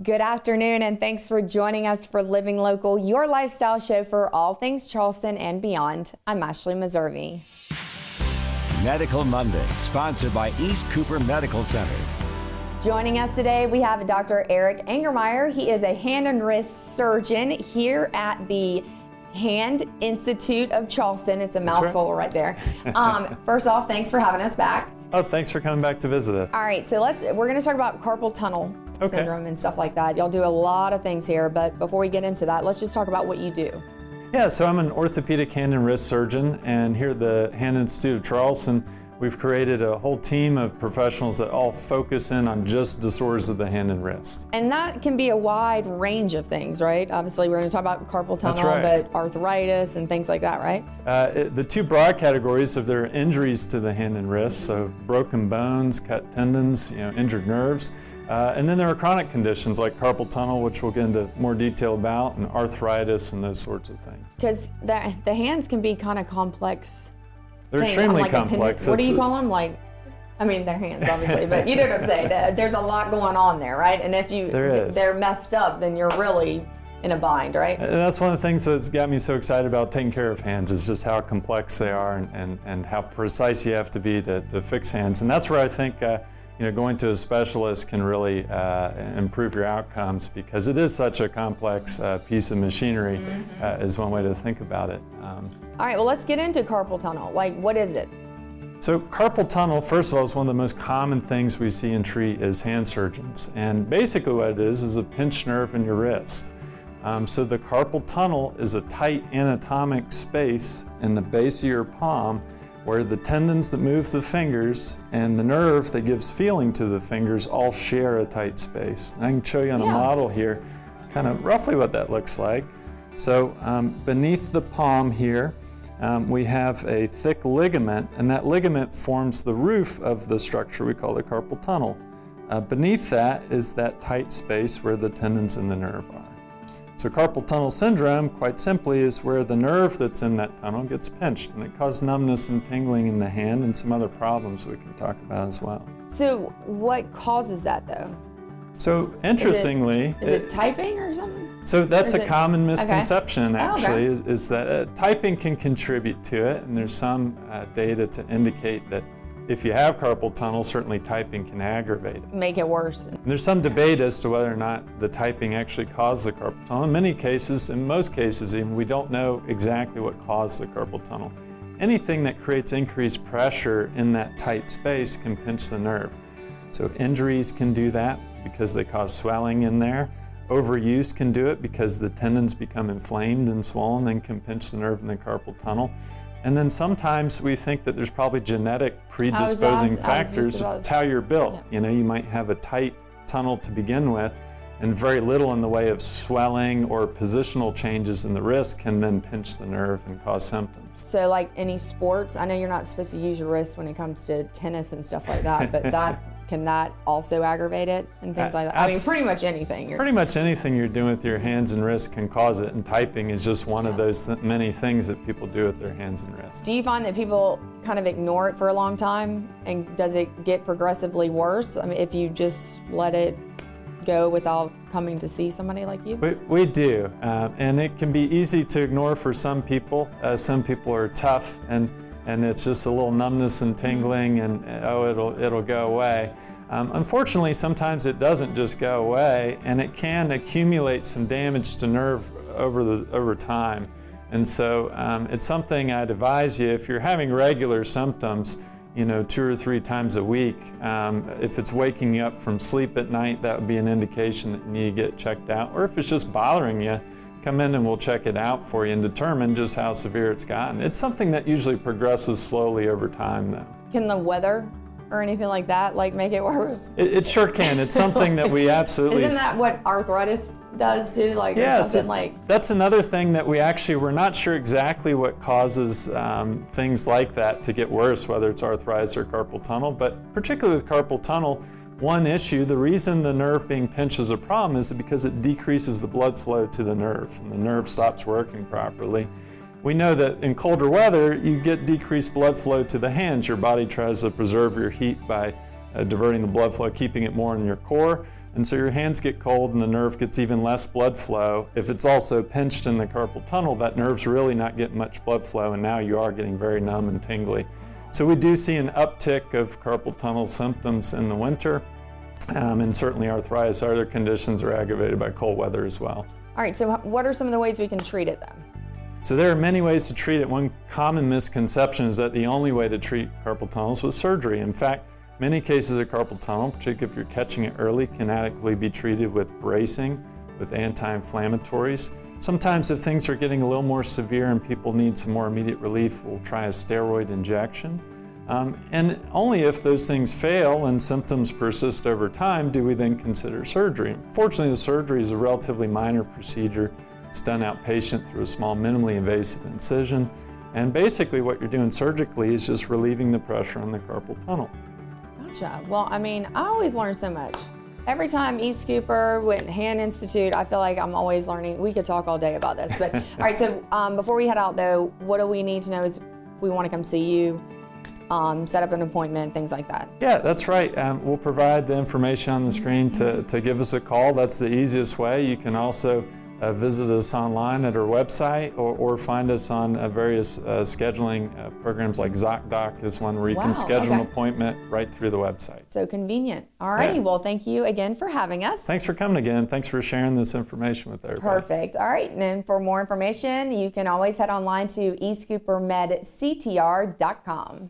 Good afternoon, and thanks for joining us for Living Local, your lifestyle show for all things Charleston and beyond. I'm Ashley Meservey. Medical Monday, sponsored by East Cooper Medical Center. Joining us today, we have Dr. Eric Angermeier. He is a hand and wrist surgeon here at the Hand Institute of Charleston. It's a mouthful right there. First off, thanks for having us back. Oh, thanks for coming back to visit us. All right, so we're going to talk about carpal tunnel syndrome and stuff like that. Y'all do a lot of things here, but before we get into that, let's just talk about what you do. Yeah, so I'm an orthopedic hand and wrist surgeon, and here at the Hand Institute of Charleston, we've created a whole team of professionals that all focus in on just disorders of the hand and wrist. And that can be a wide range of things, right? Obviously, we're going to talk about carpal tunnel, That's right. but arthritis and things like that, right? The two broad categories of their injuries to the hand and wrist, so broken bones, cut tendons, injured nerves. And then there are chronic conditions like carpal tunnel, which we'll get into more detail about, and arthritis and those sorts of things. Because the hands can be kind of complex. They're extremely complex. What do you call them? They're hands, obviously, but you know what I'm saying. There's a lot going on there, right? And if they're messed up, then you're really in a bind, right? And that's one of the things that's got me so excited about taking care of hands, is just how complex they are and how precise you have to be to fix hands. And that's where I think going to a specialist can really improve your outcomes, because it is such a complex piece of machinery, is one way to think about it. All right, well, let's get into carpal tunnel. What is it? So carpal tunnel, first of all, is one of the most common things we see and treat as hand surgeons. And basically what it is a pinched nerve in your wrist. So the carpal tunnel is a tight anatomic space in the base of your palm where the tendons that move the fingers and the nerve that gives feeling to the fingers all share a tight space. And I can show you on a model here kind of roughly what that looks like. So beneath the palm here, we have a thick ligament, and that ligament forms the roof of the structure we call the carpal tunnel. Beneath that is that tight space where the tendons and the nerve are. So carpal tunnel syndrome, quite simply, is where the nerve that's in that tunnel gets pinched, and it causes numbness and tingling in the hand and some other problems we can talk about as well. So what causes that, though? So interestingly... Is it typing or something? So that's a common misconception, actually, okay. is that typing can contribute to it, and there's some data to indicate that if you have carpal tunnel, certainly typing can aggravate it. Make it worse. And there's some debate as to whether or not the typing actually caused the carpal tunnel. In many cases, in most cases even, we don't know exactly what caused the carpal tunnel. Anything that creates increased pressure in that tight space can pinch the nerve. So injuries can do that because they cause swelling in there. Overuse can do it because the tendons become inflamed and swollen and can pinch the nerve in the carpal tunnel. And then sometimes we think that there's probably genetic predisposing factors. It's how you're built. Yeah. You might have a tight tunnel to begin with, and very little in the way of swelling or positional changes in the wrist can then pinch the nerve and cause symptoms. So like any sports, I know you're not supposed to use your wrist when it comes to tennis and stuff like that, but can that also aggravate it and things like that? Pretty much anything. Pretty much anything you're doing with your hands and wrists can cause it, and typing is just one of those many things that people do with their hands and wrists. Do you find that people kind of ignore it for a long time, and does it get progressively worse? If you just let it go without coming to see somebody like you? We do, and it can be easy to ignore for some people. Some people are tough, and it's just a little numbness and tingling, and it'll go away. Unfortunately, sometimes it doesn't just go away, and it can accumulate some damage to nerve over time. And so it's something I'd advise you, if you're having regular symptoms, 2 or 3 times a week. If it's waking you up from sleep at night, that would be an indication that you need to get checked out. Or if it's just bothering you, come in and we'll check it out for you and determine just how severe it's gotten. It's something that usually progresses slowly over time, though. Can the weather or anything like that make it worse? It sure can. It's something that we absolutely... Isn't that what arthritis does too? That's another thing that we're not sure exactly what causes things like that to get worse, whether it's arthritis or carpal tunnel, but particularly with carpal tunnel, one issue, the reason the nerve being pinched is a problem is because it decreases the blood flow to the nerve, and the nerve stops working properly. We know that in colder weather, you get decreased blood flow to the hands. Your body tries to preserve your heat by diverting the blood flow, keeping it more in your core. And so your hands get cold and the nerve gets even less blood flow. If it's also pinched in the carpal tunnel, that nerve's really not getting much blood flow, and now you are getting very numb and tingly. So we do see an uptick of carpal tunnel symptoms in the winter, and certainly arthritis. Other conditions are aggravated by cold weather as well. All right, so what are some of the ways we can treat it then? So there are many ways to treat it. One common misconception is that the only way to treat carpal tunnel is with surgery. In fact, many cases of carpal tunnel, particularly if you're catching it early, can adequately be treated with bracing, with anti-inflammatories. Sometimes if things are getting a little more severe and people need some more immediate relief, we'll try a steroid injection. And only if those things fail and symptoms persist over time do we then consider surgery. Fortunately, the surgery is a relatively minor procedure. It's done outpatient through a small, minimally invasive incision. And basically what you're doing surgically is just relieving the pressure on the carpal tunnel. Gotcha. Well, I mean, I always learn so much. Every time East Cooper went Hand Institute, I feel like I'm always learning. We could talk all day about this. But all right, so before we head out though, what do we need to know is we want to come see you, set up an appointment, things like that. Yeah, that's right. We'll provide the information on the screen to give us a call. That's the easiest way. You can also visit us online at our website or find us on various scheduling programs like ZocDoc is one where you can schedule an appointment right through the website. So convenient. All righty, well, thank you again for having us. Thanks for coming again. Thanks for sharing this information with everybody. Perfect. All right, and then for more information, you can always head online to eastcoopermedctr.com.